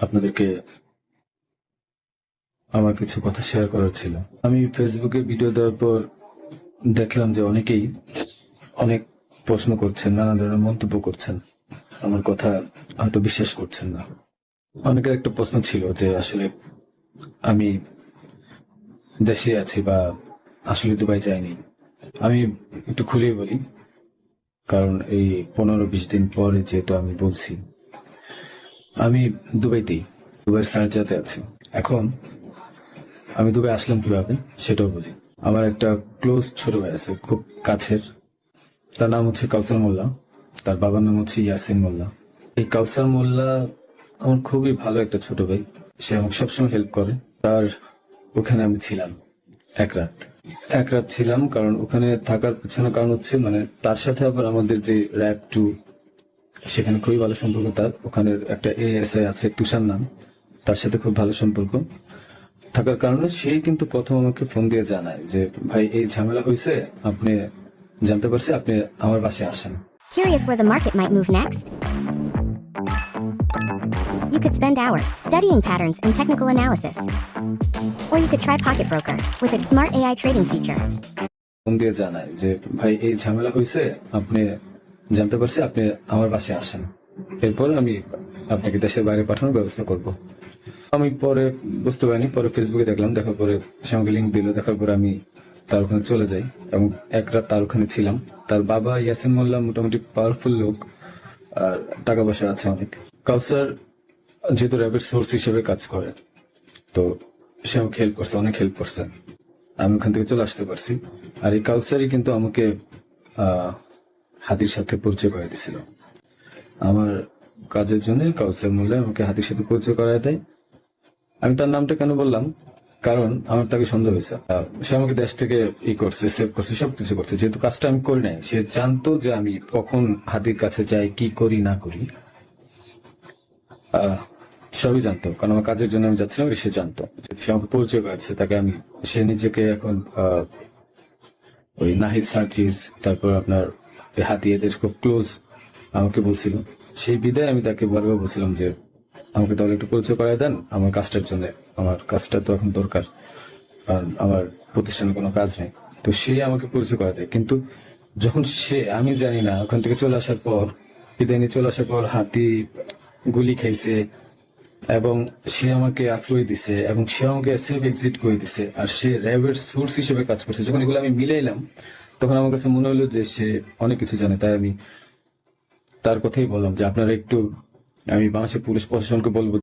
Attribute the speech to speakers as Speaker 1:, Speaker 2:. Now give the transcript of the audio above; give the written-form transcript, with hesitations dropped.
Speaker 1: আপনাদেরকে আমার কিছু কথা শেয়ার করার ছিল। আমি ফেসবুকে ভিডিও দেওয়ার পর দেখলাম যে অনেকেই অনেক প্রশ্ন করছেন, নানা ধরনের মন্তব্য করছেন, আমার কথা হয়তো বিশ্বাস করছেন না। অনেকের একটা প্রশ্ন ছিল যে আসলে আমি দেশে আছি বা আসলে দুবাই যাইনি। আমি একটু খুলেই বলি, কারণ এই 15-20 দিন পরে যেহেতু আমি বলছি, আমি দুবাইয়ের সার্জাতে আছি। এখন আমি দুবাই আসলাম কিভাবে সেটাও বলি। আমার একটা ক্লোজ ছোট ভাই আছে, খুব কাছের। তার নাম হচ্ছে কাউসার মোল্লা, তার বাবার নাম হচ্ছে ইয়াসিন মোল্লা। এই কাউসার মোল্লা আমার খুবই ভালো একটা ছোট ভাই, সে আমাকে সবসময় হেল্প করে। তার ওখানে আমি ছিলাম এক রাত ছিলাম, কারণ ওখানে থাকার পিছনে কারণ হচ্ছে মানে তার সাথে আবার আমাদের যে র্যাব 2, সেখানে খুবই ভালো সম্পর্ক। তার ওখানের একটা এএসআই আছে তুষার নাম, তার সাথে খুব ভালো সম্পর্ক থাকার কারণে সেই কিন্তু প্রথম আমাকে ফোন দিয়ে জানায় যে ভাই এই ঝামেলা হয়েছে, আপনি জানতে পারছি, আপনি আমার বাসায় আসেন।
Speaker 2: Curious where the market might move next? You could spend hours studying patterns and technical analysis. Or you could try Pocket Broker with its smart AI trading feature.
Speaker 1: Phone দিয়ে জানায় যে ভাই এই ঝামেলা হয়েছে, আপনি জানতে পারছি, আপনি আমার বাসায় আসেন, এরপর আমি আপনাকে দেশের বাইরে পাঠানোর ব্যবস্থা করব। আমি পরে বুঝতে পারিনি, পরে ফেসবুকে দেখলাম, দেখার পরে সে আমাকে লিঙ্ক দিল, দেখার পরে আমি তার ওখানে চলে যাই এবং এক রাত তার ওখানে ছিলাম। তার বাবা ইয়াসিন মোল্লা মোটামুটি পাওয়ারফুল লোক, আর টাকা পয়সা আছে অনেক। কাউসার যেহেতু র্যাবের সোর্স হিসেবে কাজ করে, তো সে আমাকে হেল্প করছে, অনেক হেল্প করছে, আমি ওখান থেকে চলে আসতে পারছি। আর এই কাউসারই কিন্তু আমাকে হাতির সাথে পরিচয় করে দিছিল। আমার কাজের জন্য কাউসার মোল্লা আমাকে হাতির সাথে পরিচয় করায় দেয়। আমি তার নামটা কেন বললাম, কারণ আমার তাকে সন্দেহ হয়েছে। সে আমাকে দেশ থেকে করছে, সেভ করছে, সবকিছু করছে। যেহেতু কাজটা আমি করি নাই, সে জানতো যে আমি কখন হাতির কাছে যাই, কি করি না করি, সবই জানতো, কারণ আমার কাজের জন্য আমি যাচ্ছিলাম, সে জানতো। সে আমাকে পরিচয় করেছে তাকে আমি। সে নিজেকে এখন ওই নাহিদ সার্জিস, তারপর আপনার হাতি, এদের খুব ক্লোজ আমাকে বলছিল। সেই বিদায় আমি তাকে বারবার বলছিলাম যে আমাকে তাহলে একটু পরিচয় করায় দেন আমার কাজটার জন্য, আমার কাজটা তো এখন দরকার, কারণ আমার প্রতিষ্ঠানে কোনো কাজ নেই। তো সে আমাকে পরিচয় করে দেয়, কিন্তু যখন আমি জানি না, ওখান থেকে চলে আসার পর, বিদায় নিয়ে চলে আসার পর হাতি গুলি খাইছে এবং সে আমাকে আশ্রয় দিছে এবং সে আমাকে সেফ এক্সিট করে দিছে, আর সে র্যাবের সোর্স হিসেবে কাজ করছে। যখন এগুলো আমি মিলাইলাম, তখন আমার কাছে মনে হলো যে সে অনেক কিছু জানে। তাই আমি তার কথাই বললাম যে আপনারা একটু, আমি বাংলাদেশের পুলিশ প্রশাসনকে বলবো